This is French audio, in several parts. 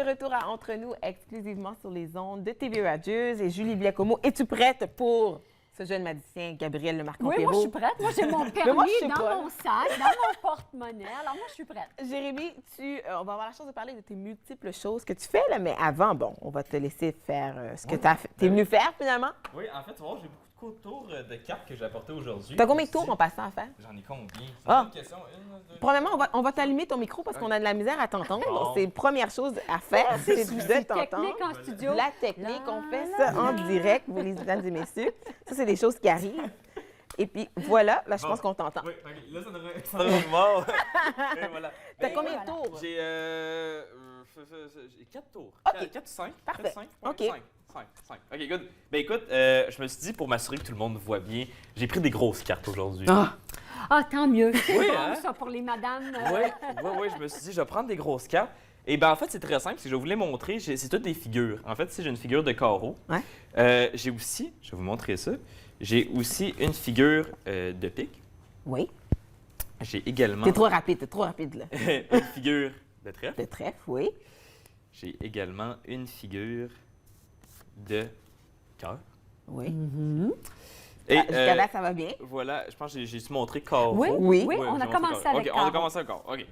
retour à Entre nous, exclusivement sur les ondes de TV Radieuse. Et Julie Biacomo, es-tu prête pour ce jeune magicien, Gabriel Le Marc-Péraud? Oui, moi, je suis prête. Moi, j'ai mon permis dans mon sac, dans mon porte-monnaie. Alors, moi, je suis prête. Jérémy, on va avoir la chance de parler de tes multiples choses que tu fais, là, mais avant, bon, on va te laisser faire ce que tu as fait. T'es venu faire, finalement? Oui, en fait, tu vois, j'ai beaucoup de tours de cartes que j'ai apportées aujourd'hui. T'as combien de tours en passant à faire? J'en ai combien? C'est Ah. une question. Une, deux... Premièrement, on va t'allumer ton micro parce qu'on a de la misère à t'entendre. Bon. C'est la première chose à faire, c'est de t'entendre. Technique en studio. La technique, on fait ça en direct, vous les mesdames et messieurs. Ça, c'est des choses qui arrivent. Et puis voilà, là, je pense qu'on t'entend. Oui, ok, là, ça devrait mort. Et voilà. T'as Ben, combien de tours? J'ai 4 tours. OK. 4 ou 5? Parfait. 4, 5? OK. 5. OK, good. Ben écoute, je me suis dit, pour m'assurer que tout le monde voit bien, j'ai pris des grosses cartes aujourd'hui. Ah, tant mieux. C'est Oui, bon, hein? ça, pour les madames. Oui, je me suis dit, je vais prendre des grosses cartes. Et ben en fait, c'est très simple, c'est que je voulais montrer, c'est toutes des figures. En fait, j'ai une figure de carreau. Ouais. J'ai aussi, je vais vous montrer ça, j'ai aussi une figure de pique. Oui. J'ai également T'es trop rapide, là. une figure de trèfle. De trèfle, oui. J'ai également une figure de cœur. Oui. Et Jusqu'à là, ça va bien. voilà, je pense que j'ai montré carreau. Oui, Oui. oui, Ouais, on j'ai a montré commencé carreau. avec OK, on a Caro. commencé avec carreau. OK.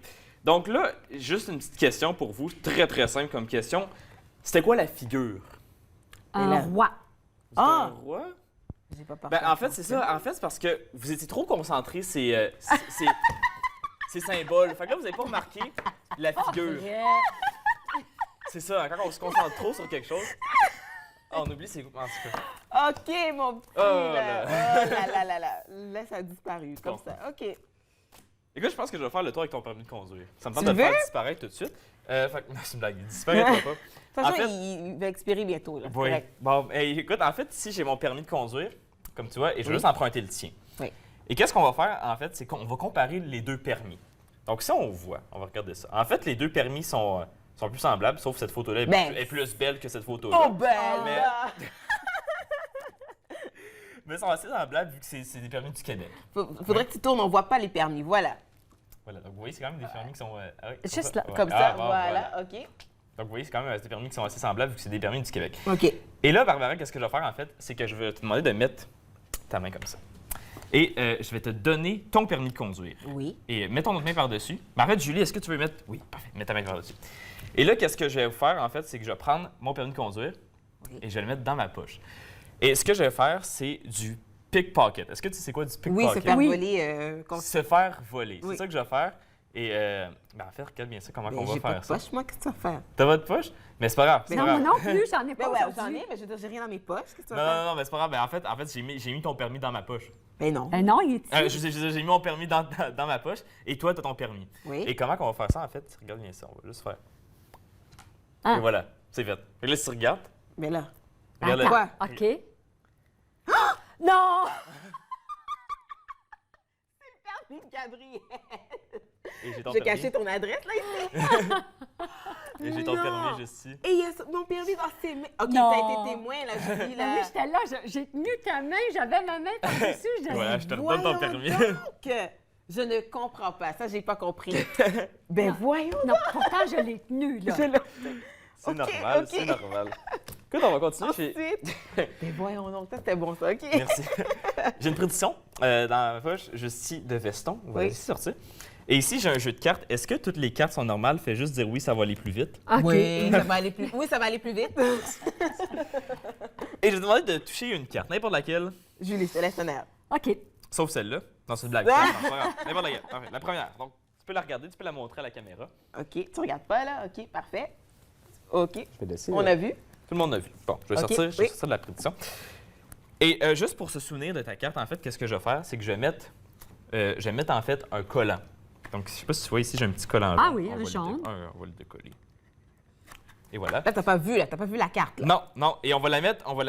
Donc là, juste une petite question pour vous, très très simple comme question. C'était quoi la figure? Un là- roi. C'était Ah! un roi? J'ai pas Ben, en fait, c'est ça. En fait, c'est parce que vous étiez trop concentrés ces symboles. Fait que là, vous n'avez pas remarqué la figure. Vrai. C'est ça, quand on se concentre trop sur quelque chose, on oublie c'est quoi. En tout cas. OK, mon petit. Oh là. là. Oh là là là. Là, ça a disparu, comme Bon. ça. OK. Écoute, je pense que je vais faire le tour avec ton permis de conduire. Ça me tente Tu de le faire veux? disparaître tout de suite. Fait que, non, c'est une blague, il disparaîtra pas. De toute façon, En fait- il va expirer bientôt, là. C'est Oui. correct. Bon, hey, écoute, en fait, ici, j'ai mon permis de conduire, comme tu vois, et je vais Oui. juste emprunter le tien. Oui. Et qu'est-ce qu'on va faire, en fait, c'est qu'on va comparer les deux permis. Donc, ça, on voit. On va regarder ça. En fait, les deux permis sont plus semblables, sauf cette photo-là Ben. est plus belle que cette photo-là. Oh, ben Mais- là! Mais ils sont assez semblables vu que c'est des permis du Québec. Faudrait que tu tournes, on voit pas les permis. Voilà. Voilà, donc vous voyez, c'est quand même des permis qui sont... oui, Juste là, ouais. Comme Ah, ça, bon, voilà. OK. Donc, vous voyez, c'est quand même des permis qui sont assez semblables vu que c'est des permis du Québec. OK. Et là, Barbara, qu'est-ce que je vais faire, en fait? C'est que je vais te demander de mettre ta main comme ça. Et je vais te donner ton permis de conduire. Oui. Et mets ton autre main par-dessus. Mais en fait, Julie, est-ce que tu veux mettre... Oui, parfait. Mets ta main par-dessus. Et là, qu'est-ce que je vais faire, en fait, c'est que je vais prendre mon permis de conduire Oui. et je vais le mettre dans ma poche. Et ce que je vais faire, c'est du pickpocket. Est-ce que tu sais c'est quoi du pickpocket? Oui, se faire Oui. voler. Se faire voler. Oui. C'est ça que je vais faire. Et ben, en fait, regarde bien ça, comment on va J'ai pas faire de ça. poche, moi, qu'est-ce que tu vas faire? T'as votre poche? Mais c'est pas grave. c'est Non, pas moi grave. non plus, j'en ai Ben pas ouais, j'en aujourd'hui. ai, mais je veux dire, j'ai rien dans mes poches. Qu'est-ce que tu Non, vas faire? non, mais c'est pas grave. Ben, en fait j'ai mis ton permis dans ma poche. Ben non. Ben non, il est ici. J'ai mis mon permis dans ma poche et toi, t'as ton permis. Oui. Et comment qu'on va faire ça, en fait? Regarde bien ça, on va juste faire. Ah. Et voilà, c'est fait. Fait que là, si tu regardes, Mais là. regarde Attends. Quoi? OK. Non! Gabriel. et j'ai ton J'ai permis. caché ton adresse, là, ici. Et j'ai ton Non. permis juste ici. Et il y a mon permis dans ses mains. OK, Non. t'as été témoin, là, Julie, là. Oui, j'étais là, j'ai tenu ta main, j'avais ma main par-dessus. je- Voilà, je te redonne ton Voyons permis. donc! Je ne comprends pas. Ça, j'ai pas compris. Ben Non. voyons. Non, pourtant, je l'ai tenu, là. Je l'ai- C'est Ok, normal, ok. c'est normal. Écoute, on va continuer. Ensuite. Ben voyons donc. Ça, c'était bon, ça. OK. Merci. J'ai une prédiction dans ma poche, juste ici, de veston. On va Oui. ici sortir. Et ici, j'ai un jeu de cartes. Est-ce que toutes les cartes sont normales? Fais juste dire oui, ça va aller plus vite. OK. Oui, ça va aller plus, oui, ça va aller plus vite. Et je vais te demander de toucher une carte, n'importe laquelle, Julie, je te laisse l'honneur. OK. sauf celle-là. Non, c'est une blague. Ah! Non, c'est pas grave. N'importe laquelle. Parfait. La première. Donc, tu peux la regarder, tu peux la montrer à la caméra. OK. Tu regardes pas, là? OK, parfait. OK. Je vais laisser. On a vu. Tout le monde a vu. Bon, je vais Ok, sortir, je vais oui. sortir de la prédiction. Et juste pour se souvenir de ta carte, en fait, qu'est-ce que je vais faire? C'est que je vais mettre en fait un collant. Donc, je sais pas si tu vois ici, j'ai un petit collant Ah jaune. oui, On un va le jaune. on va le décoller. Et voilà. Là, t'as pas vu, là. T'as pas vu la carte, là. Non, non. Et on va la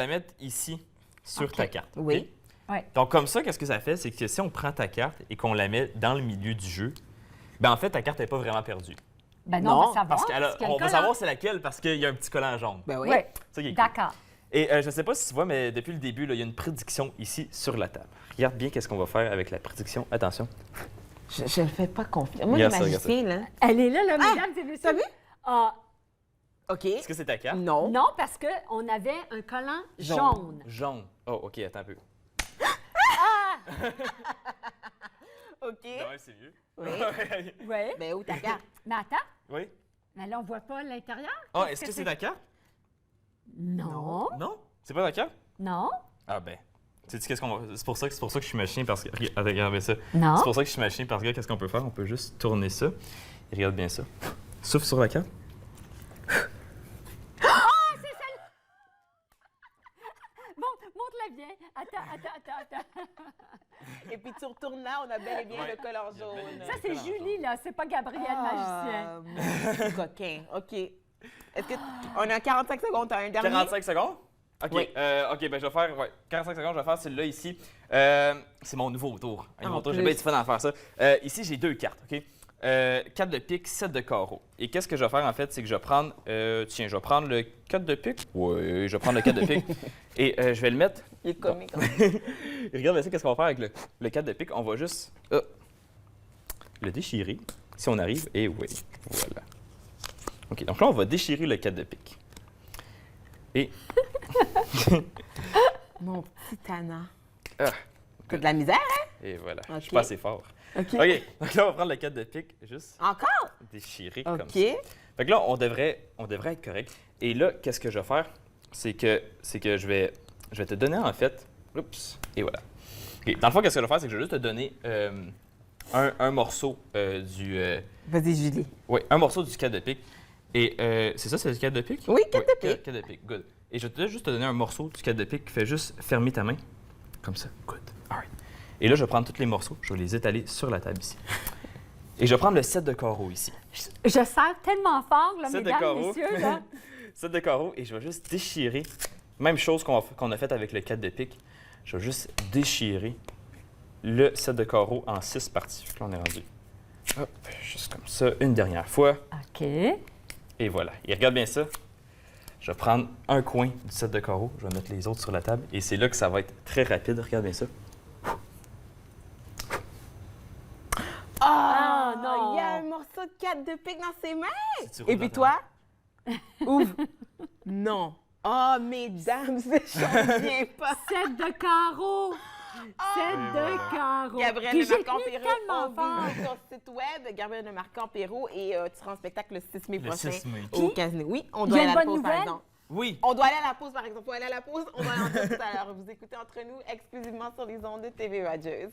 mettre ici, sur Ok. ta carte. Oui. OK? Ouais. Donc, comme ça, qu'est-ce que ça fait? C'est que si on prend ta carte et qu'on la met dans le milieu du jeu, ben en fait, ta carte n'est pas vraiment perdue. Ben non, Non, on va savoir. Parce qu'elle a- parce qu'il y a on le va collant. savoir c'est laquelle parce qu'il y a un petit collant jaune. Ben oui. Oui, C'est ça qui est cool. d'accord. Et je ne sais pas si tu vois, mais depuis le début, là, il y a une prédiction ici sur la table. Regarde bien qu'est-ce qu'on va faire avec la prédiction. Attention. Je ne fais pas confiance. Moi, les Regarde ça, regarde magiciens, là. Elle est là, mesdames et messieurs. t'as vu? Ah, OK. Est-ce que c'est ta carte? Non. Non, parce qu'on avait un collant jaune. Jaune. Oh, OK, attends un peu. OK. Non, c'est mieux. Oui. Oui. Ben, où ta carte? Mais attends, Oui. mais là, on voit pas l'intérieur. Ah, est-ce que c'est ta carte? Non. Non? C'est pas ta carte? Non. Ah ben. Sais-tu qu'est-ce qu'on va... C'est pour ça que je suis machin parce que... Regardez ça. Non. C'est pour ça que je suis machin parce que qu'est-ce qu'on peut faire? On peut juste tourner ça. Et regarde bien ça. Souffle sur la carte. Montre-la bien. Attends. Et puis, tu retournes là, on a bel et bien Ouais. le collant Il y a jaune. bel et bien. Ça, c'est Julie, là. C'est pas Gabriel, magicien. Magicien. Coquin. OK. Est-ce que... On a 45 secondes, t'as un dernier? 45 secondes? OK. Oui. OK, ben je vais faire... Ouais, 45 secondes, je vais faire celui-là ici. C'est mon nouveau tour. Un nouveau En tour, j'ai plus. bien du fun à faire ça. Ici, j'ai 2 cartes, OK? 4 de pique, 7 de carreau. Et qu'est-ce que je vais faire, en fait, c'est que je vais prendre... tiens, je vais prendre le 4 de pique. Oui, je vais prendre le 4 de pique. Et je vais le mettre... Il est comique. Et regarde ça, qu'est-ce qu'on va faire avec le 4 de pique? On va juste le déchirer, si on arrive. Et oui, voilà. OK, donc là, on va déchirer le 4 de pique. Et... Mon petit Tana. Ah, T'as de la misère, hein? et voilà, je OK. suis pas assez fort. OK. OK, donc là, on va prendre le 4 de pique, juste Encore? déchirer comme OK. ça. Fait que là, on devrait être correct. Et là, qu'est-ce que je vais faire? C'est que je vais te donner, en fait... Oups, et voilà. OK, dans le fond, qu'est-ce que je vais faire? C'est que je vais juste te donner un morceau du... Vas-y, Julie. Oui, un morceau du 4 de pique. Et c'est ça, c'est le 4 de pique? Oui, 4 de pique. 4 de pique, good. Et je vais juste te donner un morceau du 4 de pique. Fais juste fermer ta main. Comme ça, good. All right. Et là, je vais prendre tous les morceaux. Je vais les étaler sur la table ici. Et je vais prendre le 7 de carreau ici. Je serre tellement fort, là, 7 de mesdames, carreau. messieurs, là. 7 de carreau. Et je vais juste déchirer. Même chose qu'on a fait avec le 4 de pique. Je vais juste déchirer le 7 de carreau en 6 parties. Là, on est rendu. Hop, juste comme ça. Une dernière fois. OK. Et voilà. Et regarde bien ça. Je vais prendre un coin du 7 de carreau. Je vais mettre les autres sur la table. Et c'est là que ça va être très rapide. Regarde bien ça. Ah, non. Il y a un morceau de 4 de pique dans ses mains. Si tu roules Et puis la toi? Ouvre. Non. Oh, mesdames, je viens pas. 7 de carreau. 7 de carreau. Gabriel Puis j'ai Lemarquand tenu Perrault, tellement on fort. visite ton site web, Gabriel Lemarquand Perrault, et tu seras en spectacle le 6 mai Le prochain 6 mai. au Casino. Oui, on Il y doit a aller une à la bonne pause, par nouvelle? exemple. Oui. On doit aller à la pause, par exemple. Faut aller à la pause. On va en dire tout à l'heure. Vous écoutez Entre nous exclusivement sur les ondes de TV Rogers.